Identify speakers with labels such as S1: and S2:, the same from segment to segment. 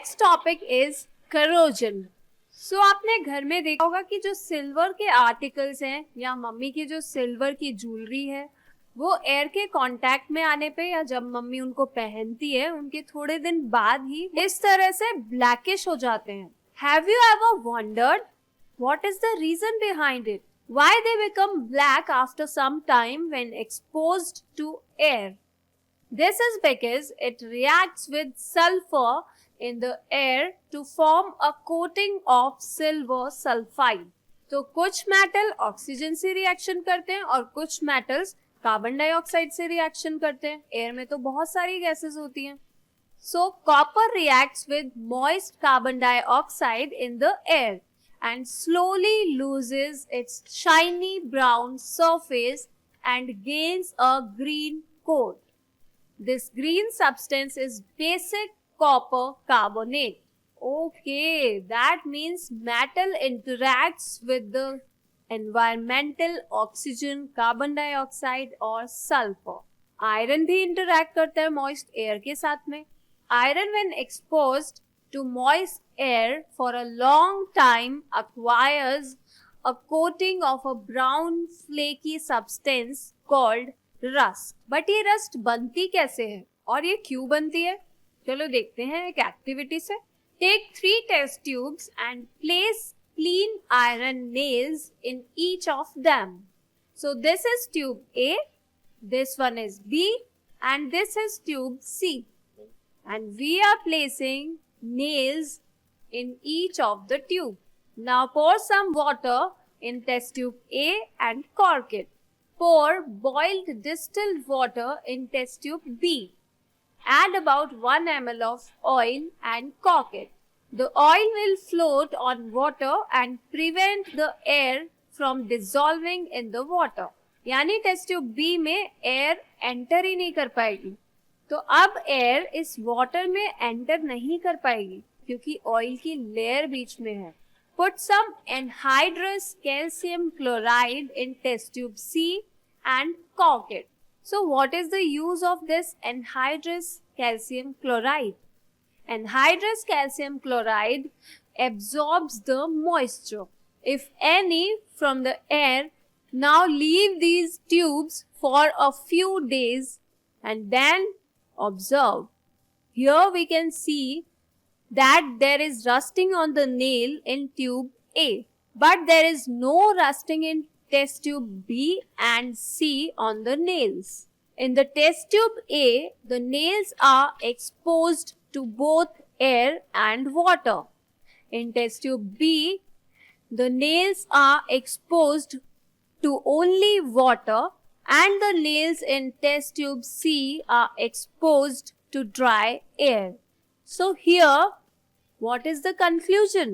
S1: Next topic is corrosion. So आपने घर में देखा होगा कि जो सिल्वर के आर्टिकल्स हैं या मम्मी की जो सिल्वर की ज्वेलरी है वो एयर के कांटेक्ट में आने पे या जब मम्मी उनको पहनती है उनके थोड़े दिन बाद ही इस तरह से ब्लैकिश हो जाते हैं। Have you ever wondered what is the reason behind it? Why they become black after some time when exposed to air? This is because it reacts with sulfur in the air to form a coating of silver sulfide. तो कुछ metal oxygen से reaction करते हैं और कुछ metals carbon dioxide से reaction करते हैं। एयर में तो बहुत सारी गैसेस होती हैं। So copper reacts with moist carbon dioxide in the air and slowly loses its shiny brown surface and gains a green coat. This green substance is basic copper carbonate. Okay, that means metal interacts with the environmental oxygen, carbon dioxide और sulfur. Iron भी interact करता है moist air के साथ में. Iron when exposed to moist air for a long time acquires a coating of a brown flaky substance called rust. But ये rust बनती कैसे है और ये क्यों बनती है? चलो देखते हैं एक एक्टिविटी से। Take 3 test tubes and place clean iron nails in each of them. So this is tube A, this one is B and this is tube C and we are placing nails in each of the tube. Now pour some water in test tube A and cork it. Pour boiled distilled water in test tube B. Add about 1 ml of oil and cork it. The oil will float on water and prevent the air from dissolving in the water. यानी test tube B में air enter ही नहीं कर पाएगी। तो अब air इस water में enter नहीं कर पाएगी क्योंकि ऑयल की लेयर बीच में है। Put some anhydrous calcium chloride in test tube C and cork it. So what is the use of this anhydrous calcium chloride? Anhydrous calcium chloride absorbs the moisture, if any, from the air. Now leave these tubes for a few days and then observe. Here we can see that there is rusting on the nail in tube A, but there is no rusting in test tube B and C on the nails. In the test tube A, the nails are exposed to both air and water. In test tube B, the nails are exposed to only water and the nails in test tube C are exposed to dry air. So here, what is the conclusion?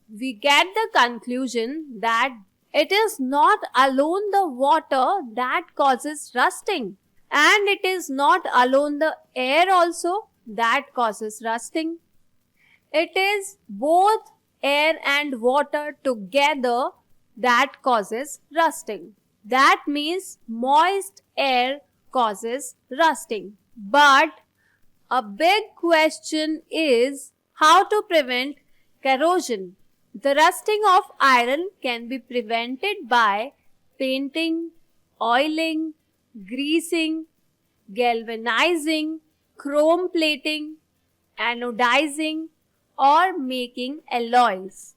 S1: We get the conclusion that it is not alone the water that causes rusting, and it is not alone the air also that causes rusting. It is both air and water together that causes rusting. That means moist air causes rusting. But a big question is how to prevent corrosion. The rusting of iron can be prevented by painting, oiling, greasing, galvanizing, chrome plating, anodizing, or making alloys.